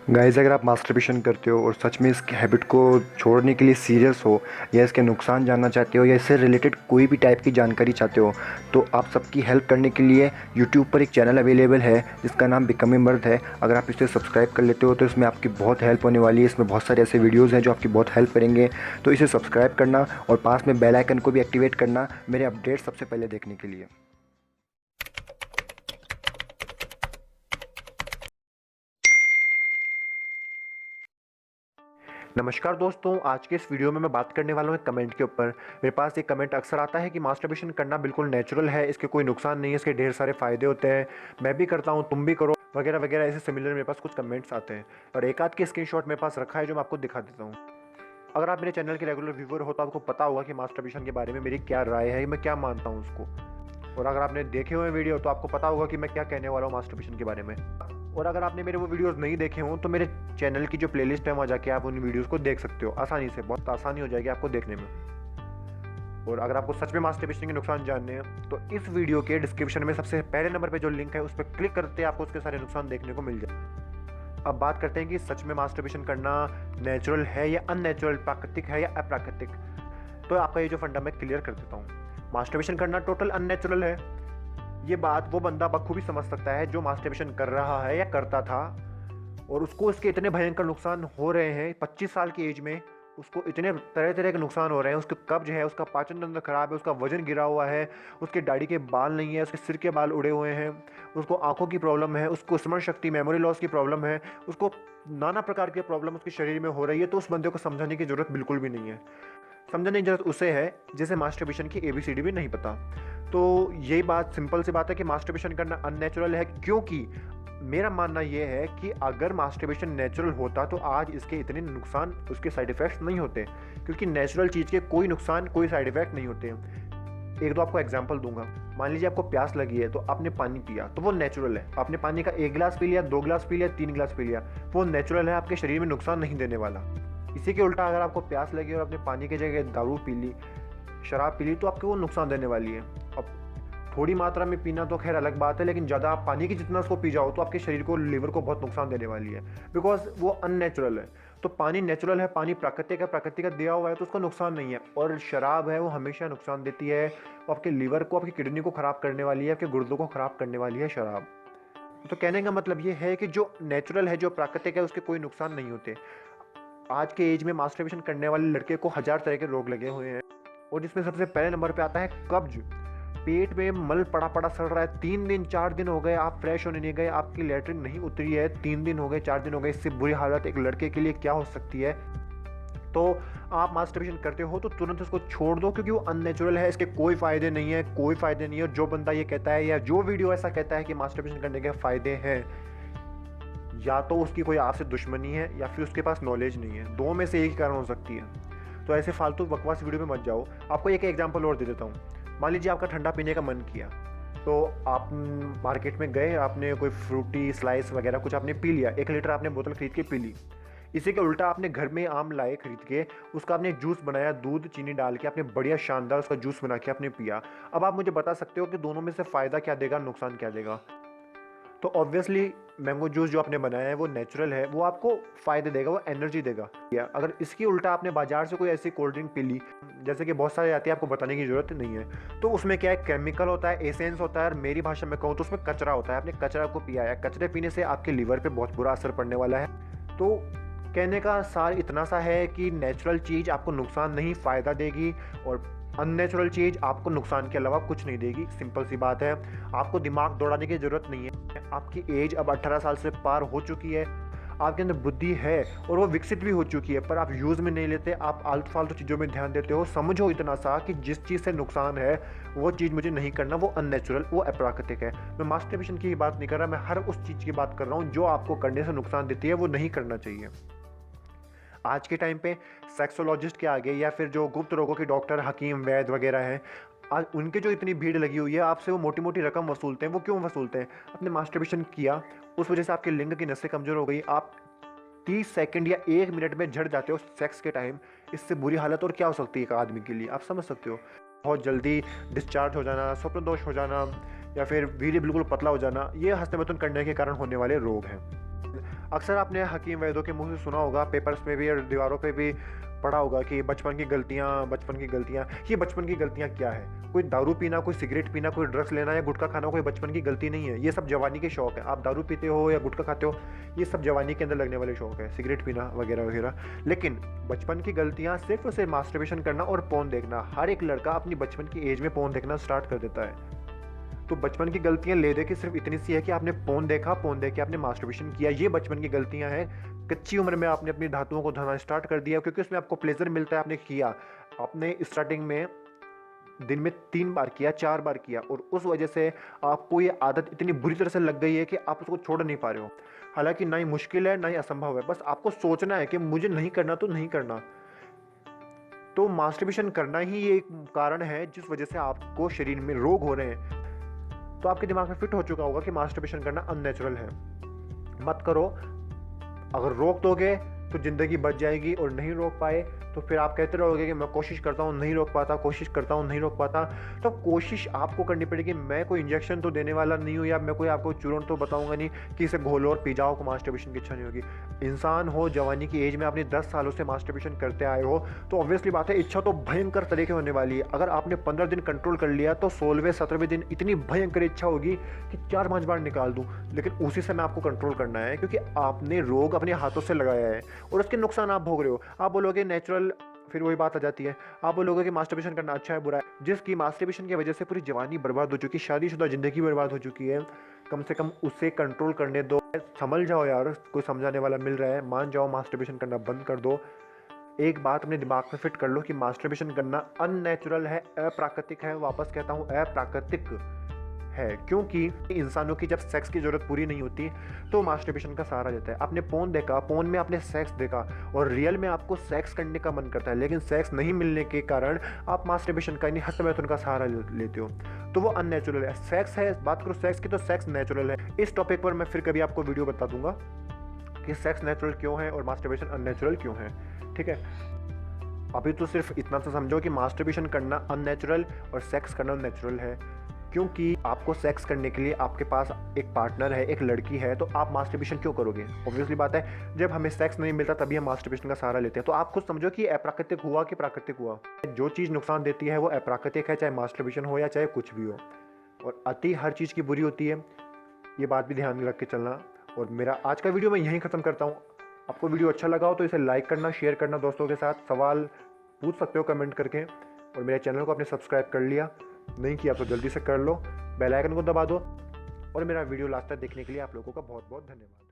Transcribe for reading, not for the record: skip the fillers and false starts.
Guys, अगर आप masturbation करते हो और सच में इस हैबिट को छोड़ने के लिए सीरियस हो या इसके नुकसान जानना चाहते हो या इससे रिलेटेड कोई भी टाइप की जानकारी चाहते हो तो आप सबकी हेल्प करने के लिए यूट्यूब पर एक चैनल अवेलेबल है जिसका नाम बिकम ए मर्द है। अगर आप इसे सब्सक्राइब कर लेते हो तो इसमें आपकी बहुत हेल्प होने वाली है। इसमें बहुत सारे ऐसे वीडियोज़ हैं जो आपकी बहुत हेल्प करेंगे, तो इसे सब्सक्राइब करना और पास में बेल आइकन को भी एक्टिवेट करना मेरे अपडेट सबसे पहले देखने के लिए। नमस्कार दोस्तों, आज के इस वीडियो में मैं बात करने वाला हूँ एक कमेंट के ऊपर। मेरे पास एक कमेंट अक्सर आता है कि मास्टरबेशन करना बिल्कुल नेचुरल है, इसके कोई नुकसान नहीं है, इसके ढेर सारे फ़ायदे होते हैं, मैं भी करता हूँ तुम भी करो वगैरह वगैरह। ऐसे सिमिलर मेरे पास कुछ कमेंट्स आते हैं और एक आध के स्क्रीनशॉट मेरे पास रखा है जो मैं आपको दिखा देता हूँ। अगर आप मेरे चैनल के रेगुलर व्यूवर हो तो आपको पता होगा कि मास्टरबेशन के बारे में मेरी क्या राय है, मैं क्या मानता हूँ उसको। और अगर आपने देखे हुए वीडियो तो आपको पता होगा कि मैं क्या कहने वाला हूँ मास्टरबेशन के बारे में। और अगर आपने मेरे वो वीडियोस नहीं देखे हों तो मेरे चैनल की जो प्लेलिस्ट है वहाँ जाके आप उन वीडियोस को देख सकते हो आसानी से, बहुत आसानी हो जाएगी आपको देखने में। और अगर आपको सच में मास्टरबेशन के नुकसान जानने हैं तो इस वीडियो के डिस्क्रिप्शन में सबसे पहले नंबर पे जो लिंक है उस पर क्लिक करते आपको उसके सारे नुकसान देखने को मिल जाए। अब बात करते हैं कि सच में मास्टरबेशन करना नेचुरल है या अननेचुरल, प्राकृतिक है या अप्राकृतिक। तो आपका ये जो फंडा मैं क्लियर कर देता हूँ। मास्टरबेशन करना टोटल अननेचुरल है। ये बात वो बंदा बखूबी समझ सकता है जो मास्टरबेशन कर रहा है या करता था और उसको इसके इतने भयंकर नुकसान हो रहे हैं। 25 साल की एज में उसको इतने तरह तरह के नुकसान हो रहे हैं। उसके कब्ज है, उसका पाचन तंत्र खराब है, उसका वजन गिरा हुआ है, उसके दाढ़ी के बाल नहीं है, उसके सिर के बाल उड़े हुए हैं, उसको आंखों की प्रॉब्लम है, उसको स्मरण शक्ति मेमोरी लॉस की प्रॉब्लम है, उसको नाना प्रकार की प्रॉब्लम उसके शरीर में हो रही है। तो उस बंदे को समझाने की जरूरत बिल्कुल भी नहीं है। समझने की जरूरत उसे है जिसे मास्टरबेशन की ABCD भी नहीं पता। तो यही बात, सिंपल सी बात है कि मास्टरबेशन करना अननेचुरल है, क्योंकि मेरा मानना यह है कि अगर मास्टरबेशन नेचुरल होता तो आज इसके इतने नुकसान, उसके साइड इफेक्ट्स नहीं होते। क्योंकि नेचुरल चीज़ के कोई नुकसान, कोई साइड इफेक्ट नहीं होते। एक दो आपको एग्जांपल दूंगा। मान लीजिए आपको प्यास लगी है तो आपने पानी पिया, तो वो नेचुरल है। आपने पानी का 1 गिलास पी लिया, 2 गिलास पी लिया, 3 गिलास पी लिया, वो नेचुरल है, आपके शरीर में नुकसान नहीं देने वाला। इसी के उल्टा अगर आपको प्यास लगी और आपने पानी की जगह दारू पी ली, शराब पी ली, तो आपको वो नुकसान देने वाली है। अब थोड़ी मात्रा में पीना तो खैर अलग बात है, लेकिन ज़्यादा आप पानी की जितना उसको पी जाओ तो आपके शरीर को, लीवर को बहुत नुकसान देने वाली है, बिकॉज वो अननेचुरल है। तो पानी नेचुरल है, पानी प्राकृतिक है, प्रकृति का दिया हुआ है, तो उसका नुकसान नहीं है। और शराब है वो हमेशा नुकसान देती है, वो आपके लीवर को, आपकी किडनी को ख़राब करने वाली है, आपके गुर्दों को ख़राब करने वाली है शराब। तो कहने का मतलब ये है कि जो नेचुरल है, जो प्राकृतिक है, उसके कोई नुकसान नहीं होते। आज के एज में मास्टरबेशन करने वाले लड़के को 1000 तरह के रोग लगे हुए हैं, और जिसमें सबसे पहले नंबर पे आता है कब्ज। पेट में मल पड़ा पड़ा सड़ रहा है, 3 दिन 4 दिन हो गए आप फ्रेश होने नहीं गए, आपकी लेटरिन नहीं उतरी है, 3 दिन हो गए, 4 दिन हो गए। इससे बुरी हालत एक लड़के के लिए क्या हो सकती है। तो आप मास्टरबेशन करते हो तो तुरंत उसको छोड़ दो, क्योंकि वो अननेचुरल है, इसके कोई फायदे नहीं है, कोई फायदे नहीं है। और जो बंदा ये कहता है या जो वीडियो ऐसा कहता है कि मास्टरबेशन करने के फायदे हैं, या तो उसकी कोई आपसे दुश्मनी है या फिर उसके पास नॉलेज नहीं है। दो में से एक ही कारण हो सकती है। तो ऐसे फालतू बकवास वीडियो में मत जाओ। आपको एक एग्जांपल और दे देता हूँ। मान लीजिए आपका ठंडा पीने का मन किया, तो आप मार्केट में गए, आपने कोई फ्रूटी स्लाइस वगैरह कुछ आपने पी लिया, 1 लीटर आपने बोतल खरीद के पी ली। इसी के उल्टा आपने घर में आम लाए खरीद के, उसका आपने जूस बनाया, दूध चीनी डाल के आपने बढ़िया शानदार उसका जूस बना के आपने पिया। अब आप मुझे बता सकते हो कि दोनों में से फ़ायदा क्या देगा, नुकसान क्या देगा। तो ऑब्वियसली मैंगो जूस जो आपने बनाया है वो नेचुरल है, वो आपको फ़ायदे देगा, वो एनर्जी देगा। या अगर इसकी उल्टा आपने बाजार से कोई ऐसी कोल्ड ड्रिंक पी ली, जैसे कि बहुत सारी आती है, आपको बताने की ज़रूरत नहीं है, तो उसमें क्या है, केमिकल होता है, एसेंस होता है, और मेरी भाषा में कहूँ तो उसमें कचरा होता है। आपने कचरा को पिया है, कचरे पीने से आपके लीवर पे बहुत बुरा असर पड़ने वाला है। तो कहने का सार इतना सा है कि नेचुरल चीज़ आपको नुकसान नहीं, फ़ायदा देगी, और अननेचुरल चीज़ आपको नुकसान के अलावा कुछ नहीं देगी। सिंपल सी बात है। आपको दिमाग दौड़ाने की ज़रूरत नहीं है। आपकी एज अब 18 साल से पार हो चुकी है, आपके अंदर बुद्धि है और वो विकसित भी हो चुकी है, पर आप यूज़ में नहीं लेते, आप आलतू फालतू चीज़ों में ध्यान देते हो। समझो इतना सा कि जिस चीज़ से नुकसान है वो चीज़ मुझे नहीं करना, वो अननेचुरल, वो अप्राकृतिक है। मैं मास्टरबेशन की बात नहीं कर रहा, मैं हर उस चीज़ की बात कर रहा हूँ जो आपको करने से नुकसान देती है, वो नहीं करना चाहिए। आज के टाइम पे सेक्सोलॉजिस्ट के आगे या फिर जो गुप्त रोगों के डॉक्टर, हकीम, वैद्य वगैरह हैं, आज उनके जो इतनी भीड़ लगी हुई है, आपसे वो मोटी मोटी रकम वसूलते हैं। वो क्यों वसूलते हैं? आपने मास्टरबेशन किया, उस वजह से आपके लिंग की नसें कमज़ोर हो गई, आप 30 सेकंड या 1 मिनट में झड़ जाते हो सेक्स के टाइम। इससे बुरी हालत और क्या हो सकती है एक आदमी के लिए, आप समझ सकते हो। बहुत जल्दी डिस्चार्ज हो जाना, स्वप्न दोष हो जाना, या फिर वीर्य बिल्कुल पतला हो जाना, ये हस्तमैथुन करने के कारण होने वाले रोग हैं। अक्सर आपने हकीम वैद्यों के मुंह से सुना होगा, पेपर्स में भी और दीवारों पे भी पढ़ा होगा कि बचपन की गलतियाँ, बचपन की गलतियाँ। ये बचपन की गलतियाँ क्या है? कोई दारू पीना, कोई सिगरेट पीना, कोई ड्रग्स लेना या गुटखा खाना कोई बचपन की गलती नहीं है। ये सब जवानी के शौक है। आप दारू पीते हो या गुटखा खाते हो, ये सब जवानी के अंदर लगने वाले शौक है, सिगरेट पीना वगैरह वगैरह। लेकिन बचपन की गलतियाँ सिर्फ और सिर्फ मास्टरबेशन करना और पोर्न देखना। हर एक लड़का अपनी बचपन की एज में पोर्न देखना स्टार्ट कर देता है। तो बचपन की गलतियां ले दे के सिर्फ इतनी सी है कि आपने पोर्न देखा, पोर्न देख के आपने मास्टरबेशन किया, ये बचपन की गलतियां हैं। कच्ची उम्र में आपने अपनी धातुओं को धोना स्टार्ट कर दिया क्योंकि उसमें आपको प्लेजर मिलता है, आपने किया। आपने स्टार्टिंग में दिन में 3 बार किया, 4 बार किया और उस वजह से आपको ये आदत इतनी बुरी तरह से लग गई है कि आप उसको छोड़ नहीं पा रहे हो। हालांकि ना ही मुश्किल है ना ही असंभव है, बस आपको सोचना है कि मुझे नहीं करना तो नहीं करना। तो मास्टरबेशन करना ही ये एक कारण है जिस वजह से आपको शरीर में रोग हो रहे हैं। तो आपके दिमाग में फिट हो चुका होगा कि मास्टरबेशन करना अननेचुरल है, मत करो। अगर रोक दोगे तो ज़िंदगी बच जाएगी और नहीं रोक पाए तो फिर आप कहते रहोगे कि मैं कोशिश करता हूँ नहीं रोक पाता, कोशिश करता हूँ नहीं रोक पाता। तो कोशिश आपको करनी पड़ेगी। मैं कोई इंजेक्शन तो देने वाला नहीं हूँ या मैं कोई आपको चूर्ण तो बताऊँगा नहीं कि इसे घोलो और पी जाओ को मास्टरबेशन की इच्छा नहीं होगी। इंसान हो, जवानी की एज में आपने 10 सालों से मास्टरबेशन करते आए हो तो ऑब्वियसली बात है इच्छा तो भयंकर तरीके होने वाली है। अगर आपने 15 दिन कंट्रोल कर लिया तो 16वें 17वें दिन इतनी भयंकर इच्छा होगी कि 4-5 बार निकाल दूँ। लेकिन उसी समय आपको कंट्रोल करना है क्योंकि आपने रोग अपने हाथों से लगाया है और उसके नुकसान आप भोग रहे हो। आप बोलोगे नेचुरल, फिर वही बात आ जाती है। आप बोलोगे कि मास्टरबेशन करना अच्छा है बुरा है। जिसकी मास्टरबेशन की वजह से पूरी जवानी बर्बाद हो चुकी, शादीशुदा ज़िंदगी बर्बाद हो चुकी है, कम से कम उसे कंट्रोल करने दो। समझ जाओ यार, कोई समझाने वाला मिल रहा है, मान जाओ, मास्टरबेशन करना बंद कर दो। एक बात अपने दिमाग में फिट कर लो कि मास्टरबेशन करना अननेचुरल है, अप्राकृतिक है। वापस कहता हूँ, अप्राकृतिक है क्योंकि इंसानों की जब सेक्स की जरूरत पूरी नहीं होती तो मास्टरबेशन का सहारा लेता है। आपने पोर्न देखा, पोर्न में आपने सेक्स देखा और रियल में आपको सेक्स करने का मन करता है, लेकिन सेक्स नहीं मिलने के कारण आप मास्टरबेशन का यानी हस्तमैथुन का सहारा लेते हो, तो वो अननेचुरल है। सेक्स है, बात करो सेक्स की तो सेक्स नेचुरल है। इस टॉपिक पर मैं फिर कभी आपको वीडियो बता दूंगा कि सेक्स नेचुरल क्यों है और मास्टरबेशन अननेचुरल क्यों है, ठीक है। अभी तो सिर्फ इतना तो समझो कि मास्टरबेशन करना अननेचुरल और सेक्स करना नेचुरल है क्योंकि आपको सेक्स करने के लिए आपके पास एक पार्टनर है, एक लड़की है, तो आप मास्टरबेशन क्यों करोगे? ऑब्वियसली बात है, जब हमें सेक्स नहीं मिलता तभी हम मास्टरबेशन का सहारा लेते हैं। तो आप खुद समझो कि अप्राकृतिक हुआ कि प्राकृतिक हुआ। जो चीज़ नुकसान देती है वो अप्राकृतिक है, चाहे मास्टरबेशन हो या चाहे कुछ भी हो, और अति हर चीज़ की बुरी होती है। ये बात भी ध्यान में रख के चलना। और मेरा आज का वीडियो मैं यहीं ख़त्म करता हूँ। आपको वीडियो अच्छा लगा हो तो इसे लाइक करना, शेयर करना दोस्तों के साथ, सवाल पूछ सकते हो कमेंट करके, और मेरे चैनल को आपने सब्सक्राइब कर लिया नहीं किया तो जल्दी से कर लो, बेल आइकन को दबा दो, और मेरा वीडियो लास्ट तक देखने के लिए आप लोगों का बहुत बहुत धन्यवाद।